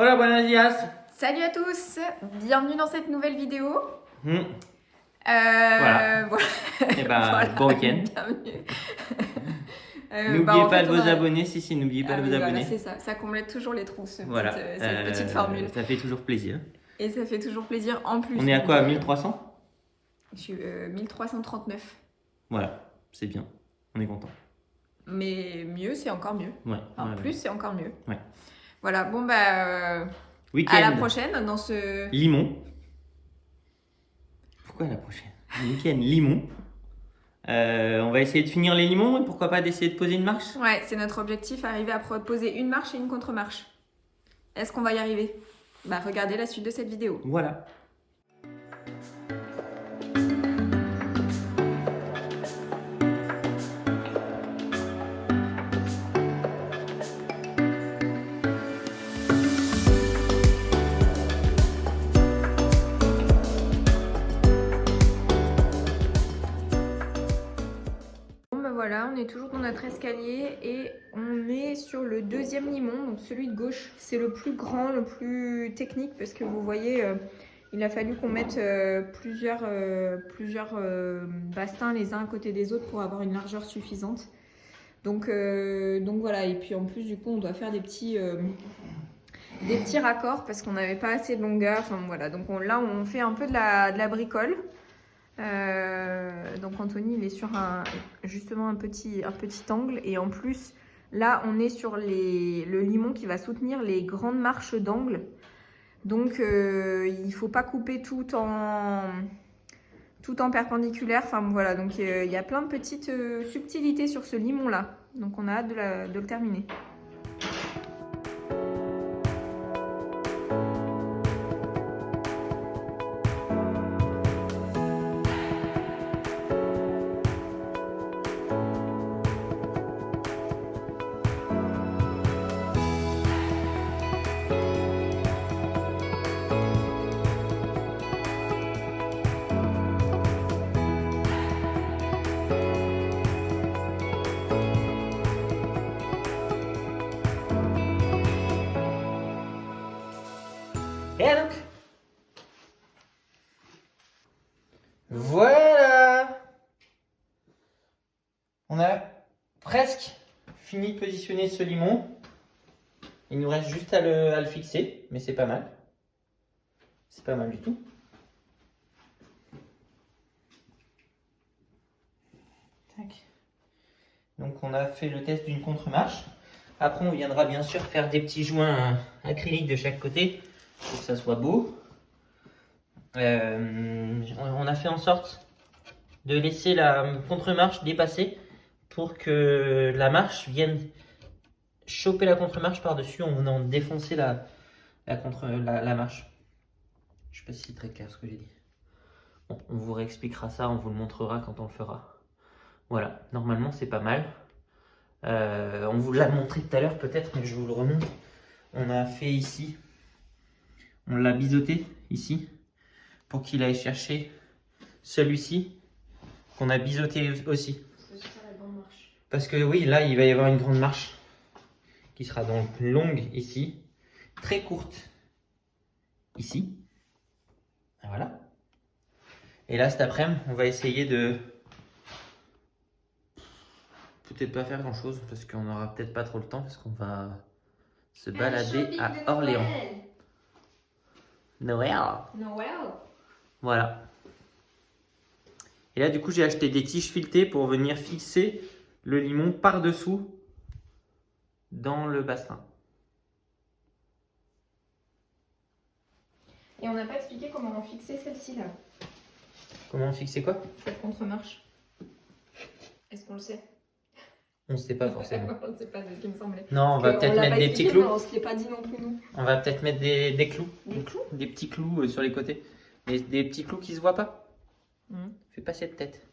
Hola, buenos días. Salut à tous, bienvenue dans cette nouvelle vidéo. Voilà. Voilà. Et ben, Voilà, bon week-end. bienvenue. N'oubliez pas de on vous a- abonner. Si, n'oubliez pas Ah de oui, vous voilà, abonner. c'est ça, ça comblait toujours les trous, Voilà. cette petite formule. Ça fait toujours plaisir. Et ça fait toujours plaisir en plus. On est à quoi, 1300? Je suis 1339. Voilà, c'est bien. On est content. Mais mieux, c'est encore mieux. Ouais. En ouais, plus, c'est encore mieux. Ouais. Voilà, bon bah... Week-end. à la prochaine dans ce... Limon. Pourquoi la prochaine? Week-end limon. On va essayer de finir les limons et pourquoi pas d'essayer de poser une marche. Ouais, c'est notre objectif, arriver à proposer une marche et une contre-marche. Est-ce qu'on va y arriver? Bah regardez la suite de cette vidéo. Voilà. Bon bah voilà, on est toujours dans notre escalier et on est sur le deuxième limon, donc celui de gauche. C'est le plus grand, le plus technique parce que vous voyez, il a fallu qu'on mette plusieurs bastins les uns à côté des autres pour avoir une largeur suffisante. Donc voilà, et puis en plus du coup on doit faire des petits raccords parce qu'on n'avait pas assez de longueur. Enfin voilà, donc là on fait un peu de la bricole. Donc Anthony il est sur justement un petit angle et en plus là on est sur le limon qui va soutenir les grandes marches d'angle. Donc il faut pas couper tout en perpendiculaire. Enfin voilà, donc il y a plein de petites subtilités sur ce limon là. Donc on a hâte de le terminer. Et donc, voilà. On a presque fini de positionner ce limon. Il nous reste juste à le fixer, mais c'est pas mal. C'est pas mal du tout. Tac. Donc on a fait le test d'une contre-marche. Après on viendra bien sûr faire des petits joints acryliques de chaque côté pour que ça soit beau. On a fait en sorte de laisser la contre-marche dépasser pour que la marche vienne choper la contre-marche par-dessus en venant défoncer la marche. Je sais pas si c'est très clair ce que j'ai dit. Bon, on vous réexpliquera ça, on vous le montrera quand on le fera. Voilà, normalement c'est pas mal. On vous l'a montré tout à l'heure peut-être, mais je vous le remontre. On a fait ici, on l'a biseauté ici, pour qu'il aille chercher celui-ci, qu'on a biseauté aussi. Parce que oui, là il va y avoir une grande marche, qui sera donc longue ici, très courte ici. Voilà. Et là cet après-midi, on va essayer de... peut-être pas faire grand chose parce qu'on n'aura peut-être pas trop le temps parce qu'on va se balader à Orléans. Noël. Voilà. Et là du coup j'ai acheté des tiges filetées pour venir fixer le limon par-dessous dans le bassin. Et on n'a pas expliqué comment on fixait celle-ci là, Comment fixer quoi? cette contre-marche. Est-ce qu'on le sait? On ne sait pas forcément. On ne sait pas, c'est ce qui me semblait. Non, on va peut-être mettre des petits clous. On ne se l'est pas dit non plus nous. On va peut-être mettre des clous. Des clous? Des petits clous sur les côtés. Mais des petits clous qui se voient pas. Fais pas cette tête.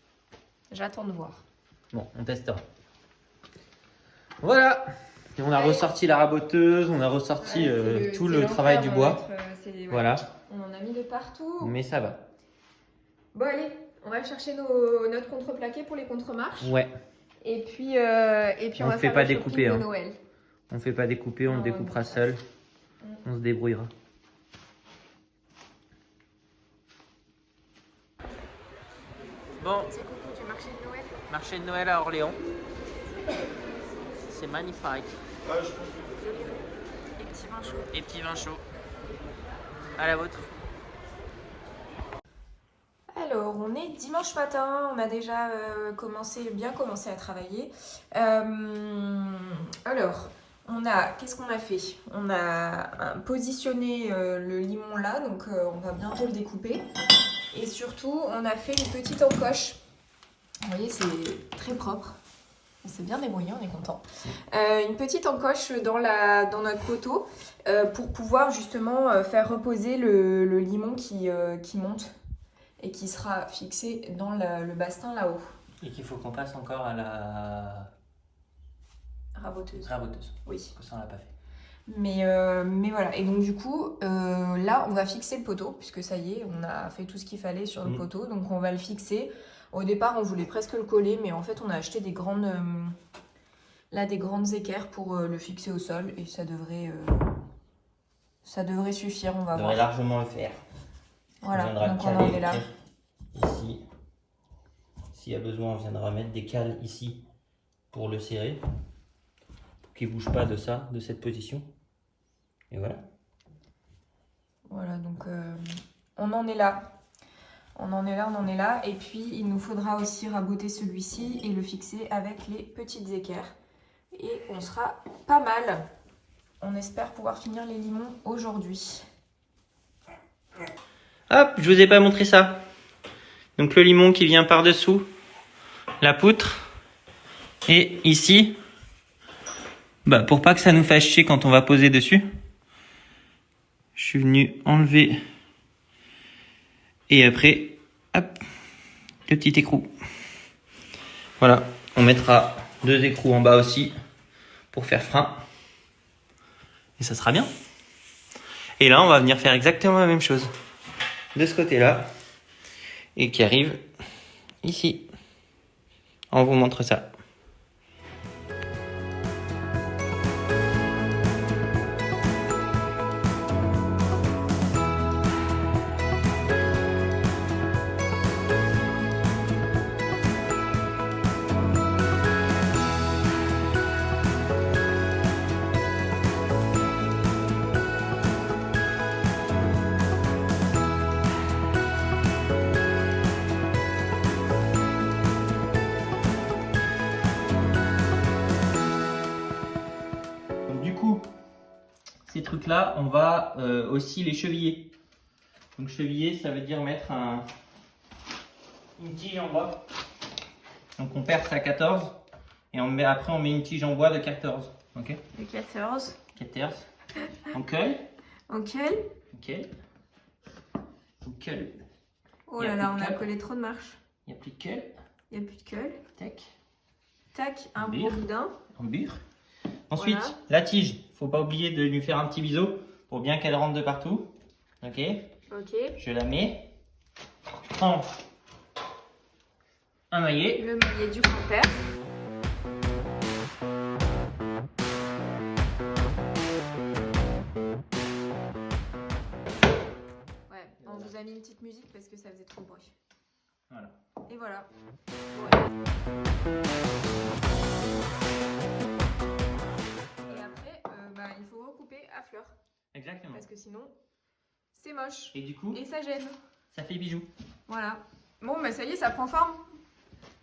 J'attends de voir. Bon, on testera. Voilà. Et on a ressorti la raboteuse, on a ressorti tout le travail du bois. Voilà. On en a mis de partout. Mais ça va. Bon allez, on va chercher notre contreplaqué pour les contre-marches. Ouais. Et puis on va fait faire pas le shopping découper, de hein. Noël. On fait pas découper, on Non, découpera non. seul. On se débrouillera. Bon, C'est coucou du marché de Noël. marché de Noël à Orléans. C'est magnifique. Les petits vins chauds. Et petits vins chauds. À la vôtre. Alors, on est dimanche matin, on a déjà bien commencé à travailler. Alors, qu'est-ce qu'on a fait? On a positionné le limon là, donc on va bientôt le découper. Et surtout, on a fait une petite encoche. Vous voyez, c'est très propre. On s'est bien débrouillé, on est content. Une petite encoche dans notre poteau pour pouvoir justement faire reposer le limon qui monte et qui sera fixé dans le bastin là-haut. Et qu'il faut qu'on passe encore à la Raboteuse. Oui. Parce que ça, on l'a pas fait. Mais voilà. Et donc du coup, là, on va fixer le poteau, puisque ça y est, on a fait tout ce qu'il fallait sur le poteau. Donc on va le fixer. Au départ, on voulait presque le coller, mais en fait, on a acheté des grandes équerres pour le fixer au sol. Et ça devrait suffire, on va On voir. devrait largement le faire. Voilà, On viendra donc on en est là. Ici. S'il y a besoin, on viendra mettre des cales ici pour le serrer. Pour qu'il ne bouge pas de cette position. Et voilà. Voilà, donc on en est là. On en est là. Et puis, il nous faudra aussi raboter celui-ci et le fixer avec les petites équerres. Et on sera pas mal. On espère pouvoir finir les limons aujourd'hui. Hop, je vous ai pas montré ça. Donc le limon qui vient par-dessous la poutre. Et ici, pour pas que ça nous fasse chier quand on va poser dessus, je suis venu enlever. Et après, hop, le petit écrou. Voilà, on mettra 2 écrous en bas aussi pour faire frein. Et ça sera bien. Et là, on va venir faire exactement la même chose de ce côté-là et qui arrive ici. On vous montre ça. Ces trucs-là, on va aussi les cheviller. Donc cheviller, ça veut dire mettre une tige en bois. Donc on perce à 14 et après on met une tige en bois de 14. Ok. De 14. 14. On colle. Ok. Ok. On colle. Oh là là, on a collé trop de marches. Il n'y a plus de colle. Il n'y a plus de colle. Tac. Tac, un gros boudin. On bure. Ensuite, voilà. La tige. Faut pas oublier de lui faire un petit biseau pour bien qu'elle rentre de partout. Ok. Ok. Je la mets. Prends un maillet. Le maillet du grand-père. Ouais, on vous a mis une petite musique parce que ça faisait trop de bruit. Voilà. Et voilà. Ouais. Et après, il faut recouper à fleurs. Exactement. Parce que sinon, c'est moche. Et du coup, Et ça gêne. ça fait bijou. Voilà. Bon, ça y est, ça prend forme.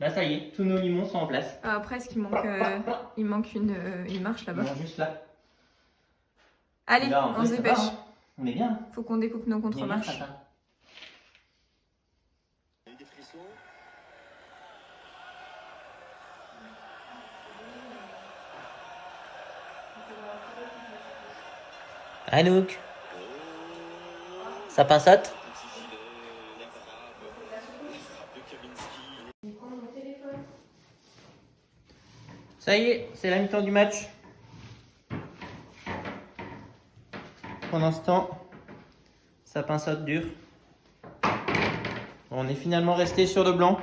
Ça y est, tous nos limons sont en place. Presque, il manque une marche là-bas. Non, juste là. Allez, là, on se dépêche. On est bien. Faut qu'on découpe nos contre-marches. Anouk, ça pinçote? Ça y est, c'est la mi-temps du match. Pendant ce temps, ça pinçote dur. On est finalement resté sur le blanc.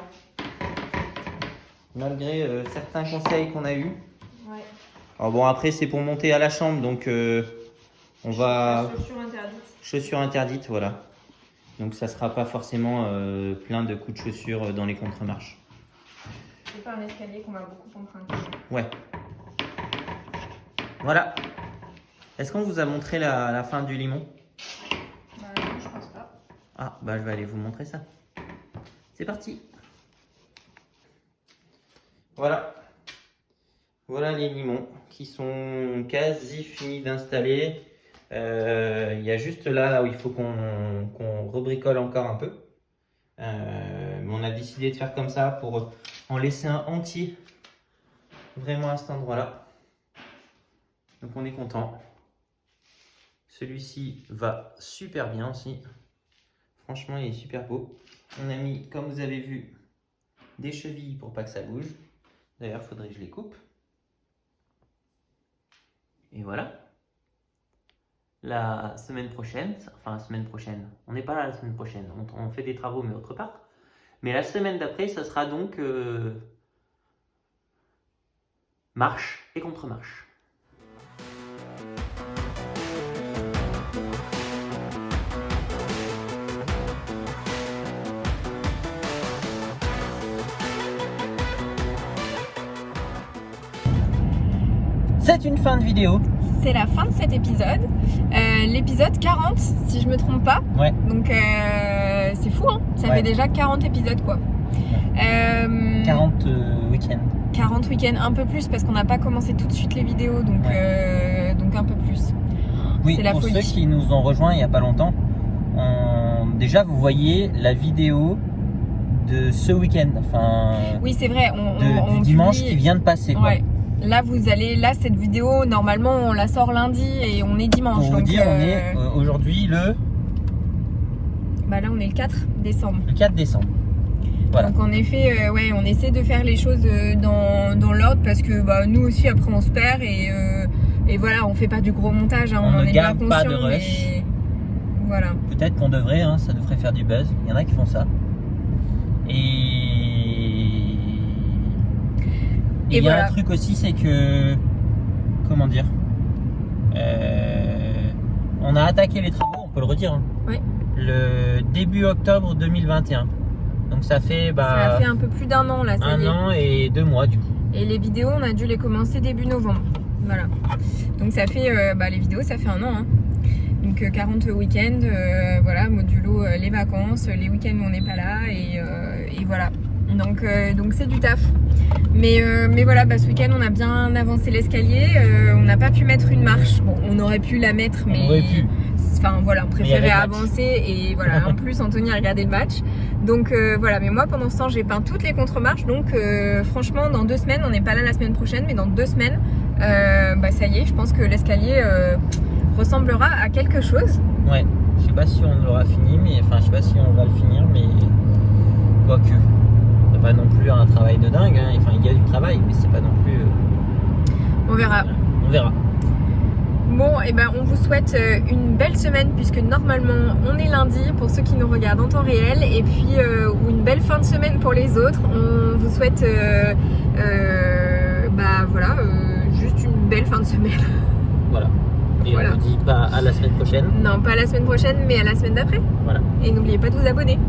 Malgré certains conseils qu'on a eus. Ouais. Alors bon, après c'est pour monter à la chambre, donc On va... Chaussures interdites. Chaussures interdites, voilà. Donc ça sera pas forcément plein de coups de chaussures dans les contre-marches. C'est pas un escalier qu'on va beaucoup emprunter. Ouais. Voilà. Est-ce qu'on vous a montré la fin du limon? Bah non, je pense pas. Ah, bah je vais aller vous montrer ça. C'est parti. Voilà. Voilà les limons qui sont quasi finis d'installer. Il y a juste là où il faut qu'on rebricole encore un peu. Mais on a décidé de faire comme ça pour en laisser un entier vraiment à cet endroit-là. Donc on est content. Celui-ci va super bien aussi. Franchement, il est super beau. On a mis, comme vous avez vu, des chevilles pour pas que ça bouge. D'ailleurs, il faudrait que je les coupe. Et voilà. La semaine prochaine, on n'est pas là la semaine prochaine, on fait des travaux mais autre part. Mais la semaine d'après, ça sera donc marche et contre-marche. C'est une fin de vidéo. C'est la fin de cet épisode. L'épisode 40, si je me trompe pas. Ouais. Donc c'est fou, hein. Ça fait déjà 40 épisodes, quoi. 40 week-ends. 40 week-ends, un peu plus, parce qu'on n'a pas commencé tout de suite les vidéos, donc un peu plus. Oui, c'est la pour folie. ceux qui nous ont rejoints il n'y a pas longtemps, déjà vous voyez la vidéo de ce week-end, enfin Oui, c'est vrai. du dimanche qui vient de passer. Quoi. Ouais. Là, cette vidéo, normalement, on la sort lundi et on est dimanche. Pour vous donc, dire, on est aujourd'hui le... Bah là, on est le 4 décembre. Le 4 décembre. Voilà. Donc en effet, on essaie de faire les choses dans l'ordre parce que nous aussi, après, on se perd et voilà, on fait pas du gros montage. Hein, on en ne est bien garde conscient, pas de rush. mais voilà. Peut-être qu'on devrait, hein, ça devrait faire du buzz. Il y en a qui font ça. Et il y a un truc aussi, c'est que, comment dire, on a attaqué les travaux, on peut le redire, hein, oui. Le début octobre 2021. Donc ça fait ça a fait un peu plus d'un an là. Ça un an et 2 mois du coup. Et les vidéos, on a dû les commencer début novembre. Voilà. Donc ça fait, les vidéos, ça fait un an. Hein. Donc 40 week-ends, voilà, modulo les vacances, les week-ends où on n'est pas là et voilà. Donc c'est du taf. Mais voilà, ce week-end on a bien avancé l'escalier. On n'a pas pu mettre une marche. Bon, on aurait pu la mettre, mais on aurait pu. Enfin voilà, on préférait avancer et voilà. En plus, Anthony a regardé le match. Donc voilà, mais moi pendant ce temps j'ai peint toutes les contre-marches. Donc franchement, dans 2 semaines, on n'est pas là la semaine prochaine, mais dans 2 semaines, ça y est, je pense que l'escalier ressemblera à quelque chose. Ouais, je sais pas si on l'aura fini, mais enfin je sais pas si on va le finir, mais quoique. Pas non plus un travail de dingue, hein. Enfin il y a du travail, mais c'est pas non plus. On verra. On verra. Bon, et on vous souhaite une belle semaine puisque normalement on est lundi pour ceux qui nous regardent en temps réel et puis ou une belle fin de semaine pour les autres. On vous souhaite juste une belle fin de semaine. Voilà. Et voilà. on vous dit pas à la semaine prochaine. Non, pas à la semaine prochaine, mais à la semaine d'après. Voilà. Et n'oubliez pas de vous abonner.